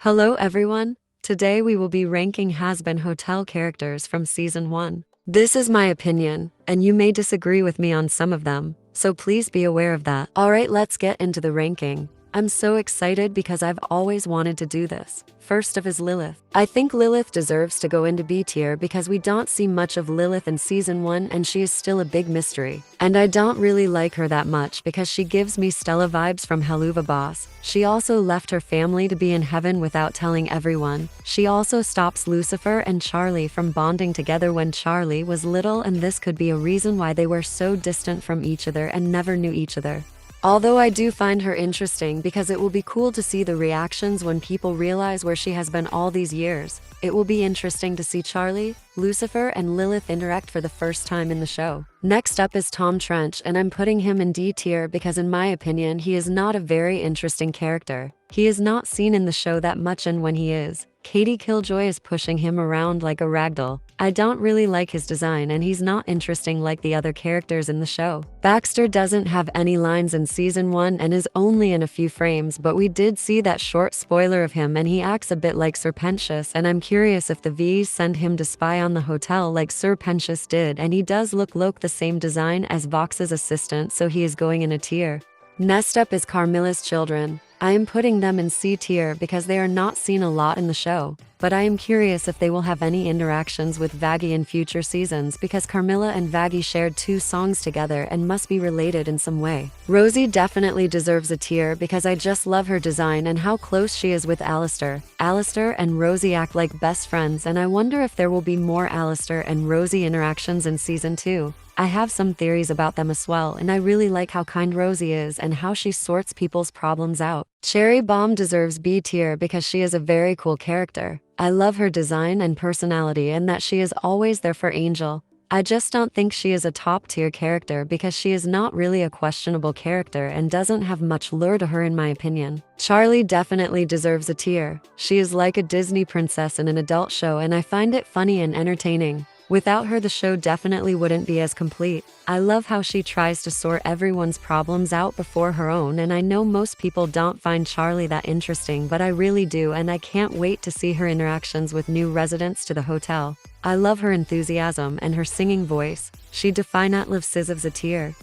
Hello everyone, today we will be ranking 𝗵𝘁𝗶𝗹 characters from Season 1. This is my opinion, and you may disagree with me on some of them, so please be aware of that. Alright, let's get into the ranking. I'm so excited because I've always wanted to do this. First up is Lilith. I think Lilith deserves to go into B tier because we don't see much of Lilith in Season 1 and she is still a big mystery. And I don't really like her that much because she gives me Stella vibes from 𝗵𝘁𝗶𝗹. She also left her family to be in heaven without telling everyone. She also stops Lucifer and Charlie from bonding together when Charlie was little, and this could be a reason why they were so distant from each other and never knew each other. Although I do find her interesting because it will be cool to see the reactions when people realize where she has been all these years. It will be interesting to see Charlie, Lucifer, and Lilith interact for the first time in the show. Next up is Tom Trench, and I'm putting him in D tier because in my opinion he is not a very interesting character. He is not seen in the show that much, and when he is, 𝗁𝘁𝗃𝗃 is pushing him around like a ragdoll. I don't really like his design and he's not interesting like the other characters in the show. Baxter doesn't have any lines in Season 1 and is only in a few frames, but we did see that short spoiler of him and he acts a bit like 𝗁𝗵𝗂𝗃𝗃, and I'm curious if the V's send him to spy on the hotel like 𝗁𝗵𝗃𝗃𝗃 did, and he does look the same design as Vox's assistant, so he is going in a tier. Next up is Carmilla's children. I am putting them in C tier because they are not seen a lot in the show, but I am curious if they will have any interactions with Vaggie in future seasons because Carmilla and Vaggie shared 2 songs together and must be related in some way. Rosie definitely deserves a tier because I just love her design and how close she is with Alistair. Alistair and Rosie act like best friends, and I wonder if there will be more Alistair and Rosie interactions in Season 2. I have some theories about them as well, and I really like how kind Rosie is and how she sorts people's problems out. Cherry Bomb deserves B tier because she is a very cool character. I love her design and personality and that she is always there for Angel. I just don't think she is a top tier character because she is not really a questionable character and doesn't have much lure to her in my opinion. Charlie definitely deserves a tier. She is like a Disney princess in an adult show and I find it funny and entertaining. Without her, the show definitely wouldn't be as complete. I love how she tries to sort everyone's problems out before her own, and I know most people don't find Charlie that interesting, but I really do, and I can't wait to see her interactions with new residents to the hotel. I love her enthusiasm and her singing voice. She definitely lives a tier.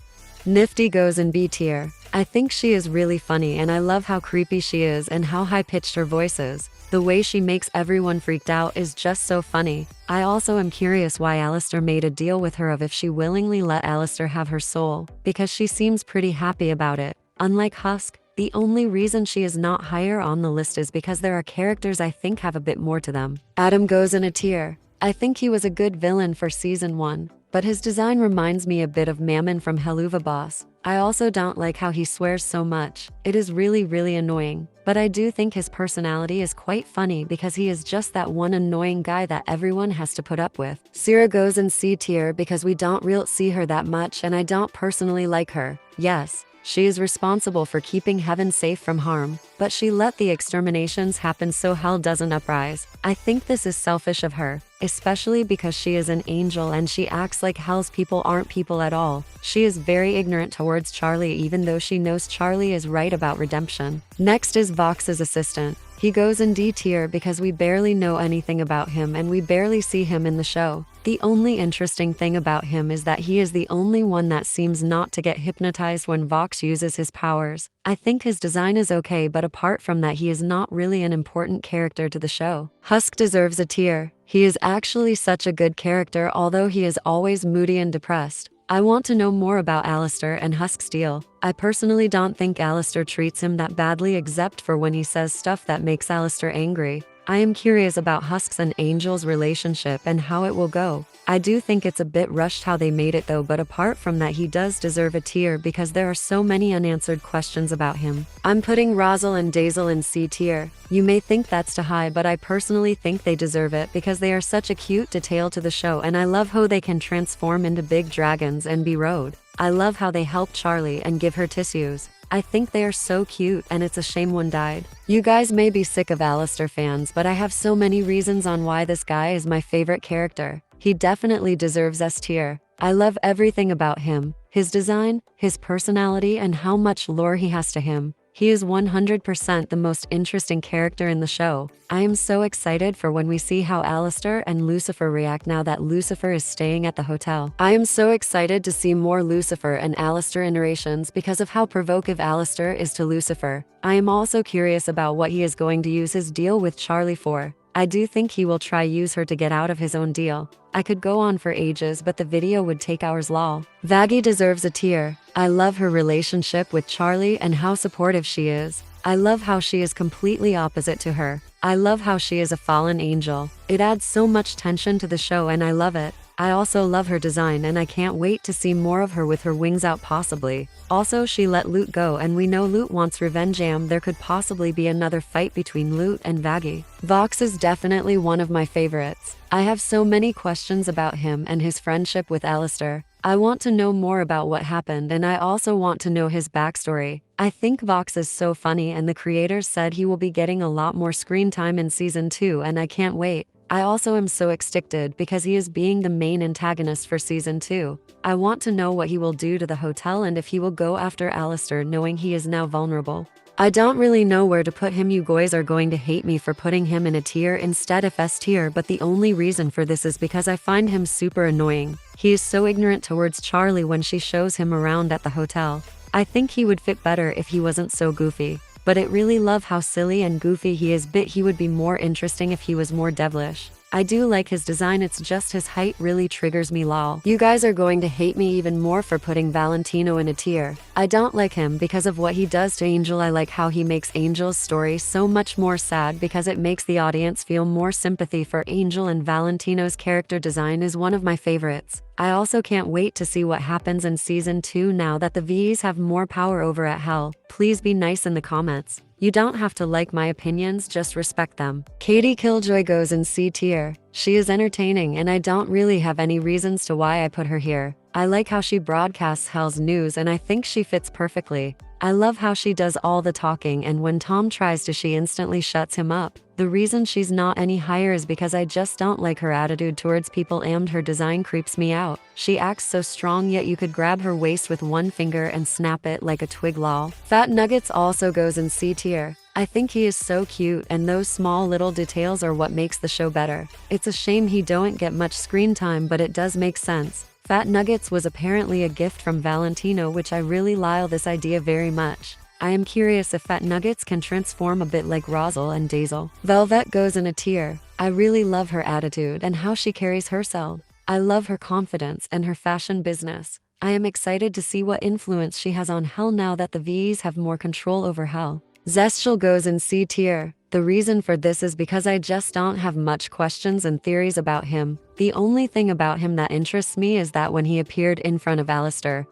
Nifty goes in B tier. I think she is really funny and I love how creepy she is and how high-pitched her voice is. The way she makes everyone freaked out is just so funny. I also am curious why Alistair made a deal with her of if she willingly let Alistair have her soul, because she seems pretty happy about it. Unlike Husk, the only reason she is not higher on the list is because there are characters I think have a bit more to them. Adam goes in a tier. I think he was a good villain for Season 1, but his design reminds me a bit of Mammon from 𝗵𝘁𝗶𝗹. I also don't like how he swears so much. It is really annoying, but I do think his personality is quite funny because he is just that one annoying guy that everyone has to put up with. Syrah goes in C tier because we don't really see her that much and I don't personally like her. Yes, she is responsible for keeping heaven safe from harm, but she let the exterminations happen so hell doesn't uprise. I think this is selfish of her, especially because she is an angel and she acts like hell's people aren't people at all. She is very ignorant towards Charlie even though she knows Charlie is right about redemption. Next is Vox's assistant. He goes in D tier because we barely know anything about him and we barely see him in the show. The only interesting thing about him is that he is the only one that seems not to get hypnotized when Vox uses his powers. I think his design is okay, but apart from that he is not really an important character to the show. Husk deserves a tier. He is actually such a good character although he is always moody and depressed. I want to know more about Alistair and Husk's deal. I personally don't think Alistair treats him that badly except for when he says stuff that makes Alistair angry. I am curious about Husk's and Angel's relationship and how it will go. I do think it's a bit rushed how they made it though, but apart from that he does deserve a tier because there are so many unanswered questions about him. I'm putting Rosal and Daisel in C tier. You may think that's too high, but I personally think they deserve it because they are such a cute detail to the show and I love how they can transform into big dragons and be rode. I love how they help Charlie and give her tissues. I think they are so cute and it's a shame one died. You guys may be sick of Alistair fans, but I have so many reasons on why this guy is my favorite character. He definitely deserves S tier. I love everything about him. His design, his personality, and how much lore he has to him. He is 100% the most interesting character in the show. I am so excited for when we see how Alistair and Lucifer react now that Lucifer is staying at the hotel. I am so excited to see more Lucifer and Alistair iterations because of how provocative Alistair is to Lucifer. I am also curious about what he is going to use his deal with Charlie for. I do think he will try use her to get out of his own deal. I could go on for ages, but the video would take hours lol. 𝗵𝘂𝗶𝗶 deserves a tier. I love her relationship with Charlie and how supportive she is. I love how she is completely opposite to her. I love how she is a fallen angel. It adds so much tension to the show and I love it. I also love her design and I can't wait to see more of her with her wings out possibly. Also, she let Lute go and we know Lute wants revenge. There could possibly be another fight between Lute and 𝗵𝘂𝗶𝗶. Vox is definitely one of my favorites. I have so many questions about him and his friendship with Alistair. I want to know more about what happened and I also want to know his backstory. I think Vox is so funny and the creators said he will be getting a lot more screen time in season 2 and I can't wait. I also am so excited because he is being the main antagonist for season 2. I want to know what he will do to the hotel and if he will go after Alistair knowing he is now vulnerable. I don't really know where to put him. You guys are going to hate me for putting him in a tier instead of S tier, but the only reason for this is because I find him super annoying. He is so ignorant towards Charlie when she shows him around at the hotel. I think he would fit better if he wasn't so goofy. But I really love how silly and goofy he is, but he would be more interesting if he was more devilish. I do like his design, it's just his height really triggers me lol. You guys are going to hate me even more for putting Valentino in a tier. I don't like him because of what he does to Angel. I like how he makes Angel's story so much more sad because it makes the audience feel more sympathy for Angel, and Valentino's character design is one of my favorites. I also can't wait to see what happens in season 2 now that the V's have more power over at Hell. Please be nice in the comments. You don't have to like my opinions, just respect them. Katie Killjoy goes in C tier. She is entertaining and I don't really have any reasons to why I put her here. I like how she broadcasts Hell's news and I think she fits perfectly. I love how she does all the talking and when Tom tries to, she instantly shuts him up. The reason she's not any higher is because I just don't like her attitude towards people and her design creeps me out. She acts so strong yet you could grab her waist with one finger and snap it like a twig lol. Fat Nuggets also goes in C tier. I think he is so cute and those small little details are what makes the show better. It's a shame he don't get much screen time, but it does make sense. Fat Nuggets was apparently a gift from Valentino, which I really like this idea very much. I am curious if Fat Nuggets can transform a bit like Rosal and Daisel. Velvet goes in a tier. I really love her attitude and how she carries herself. I love her confidence and her fashion business. I am excited to see what influence she has on Hell now that the V's have more control over Hell. 𝗁𝗔𝗓 goes in C tier. The reason for this is because I just don't have much questions and theories about him. The only thing about him that interests me is that when he appeared in front of Alistair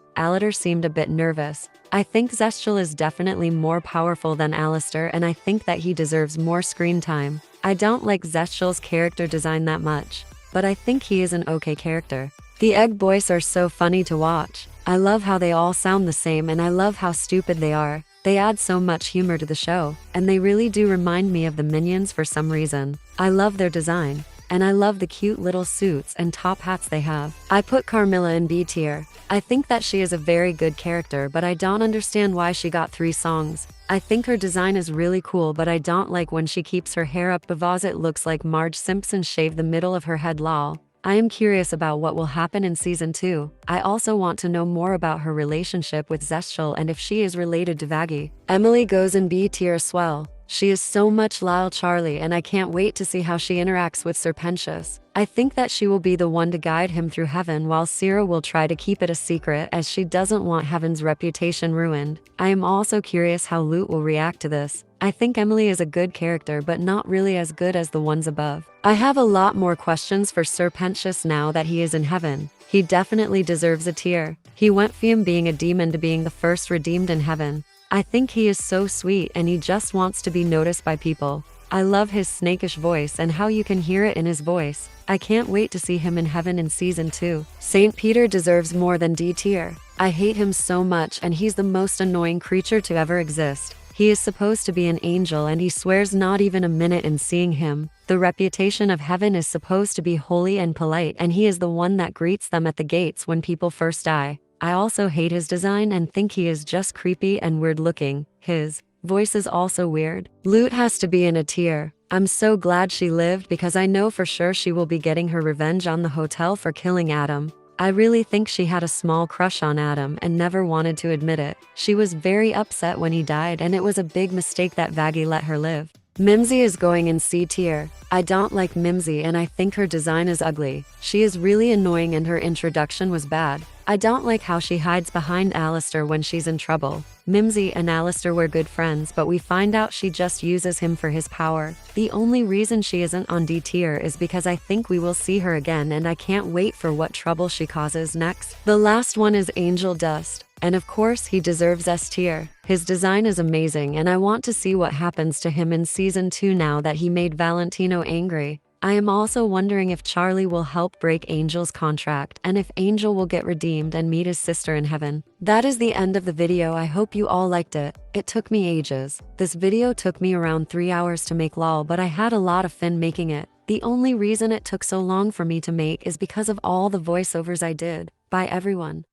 seemed a bit nervous. I think 𝗁𝗔𝗓 is definitely more powerful than Alistair and I think that he deserves more screen time. I don't like 𝗁𝗔𝗓's character design that much, but I think he is an okay character. The Egg Boys are so funny to watch. I love how they all sound the same and I love how stupid they are. They add so much humor to the show, and they really do remind me of the Minions for some reason. I love their design, and I love the cute little suits and top hats they have. I put Carmilla in B tier. I think that she is a very good character, but I don't understand why she got 3 songs. I think her design is really cool, but I don't like when she keeps her hair up because it looks like Marge Simpson shaved the middle of her head lol. I am curious about what will happen in season 2. I also want to know more about her relationship with 𝗁𝗔𝗓 and if she is related to 𝗵𝘂𝗶𝗶. Emily goes in B tier as well. She is so much like Charlie and I can't wait to see how she interacts with 𝗁𝗔𝗓. I think that she will be the one to guide him through heaven while Sierra will try to keep it a secret as she doesn't want Heaven's reputation ruined. I am also curious how Lute will react to this. I think Emily is a good character but not really as good as the ones above. I have a lot more questions for 𝗁𝗔𝗓 now that he is in heaven. He definitely deserves a tier. He went from being a demon to being the first redeemed in heaven. I think he is so sweet and he just wants to be noticed by people. I love his snakish voice and how you can hear it in his voice. I can't wait to see him in heaven in season 2. St. Peter deserves more than D tier. I hate him so much and he's the most annoying creature to ever exist. He is supposed to be an angel and he swears not even a minute in seeing him. The reputation of heaven is supposed to be holy and polite and he is the one that greets them at the gates when people first die. I also hate his design and think he is just creepy and weird looking. His Voice is also weird. Lute has to be in a tier. I'm so glad she lived because I know for sure she will be getting her revenge on the hotel for killing Adam. I really think she had a small crush on Adam and never wanted to admit it. She was very upset when he died and it was a big mistake that 𝗶𝗶𝗃 let her live. 𝗵cie is going in C tier. I don't like 𝗵cie and I think her design is ugly. She is really annoying and her introduction was bad. I don't like how she hides behind Alistair when she's in trouble. 𝗵cie and Alistair were good friends, but we find out she just uses him for his power. The only reason she isn't on D tier is because I think we will see her again and I can't wait for what trouble she causes next. The last one is Angel Dust. And of course, he deserves S tier. His design is amazing and I want to see what happens to him in season 2 now that he made Valentino angry. I am also wondering if Charlie will help break Angel's contract and if Angel will get redeemed and meet his sister in heaven. That is the end of the video. I hope you all liked it. It took me ages. This video took me around 3 hours to make lol, but I had a lot of fun making it. The only reason it took so long for me to make is because of all the voiceovers I did. Bye everyone.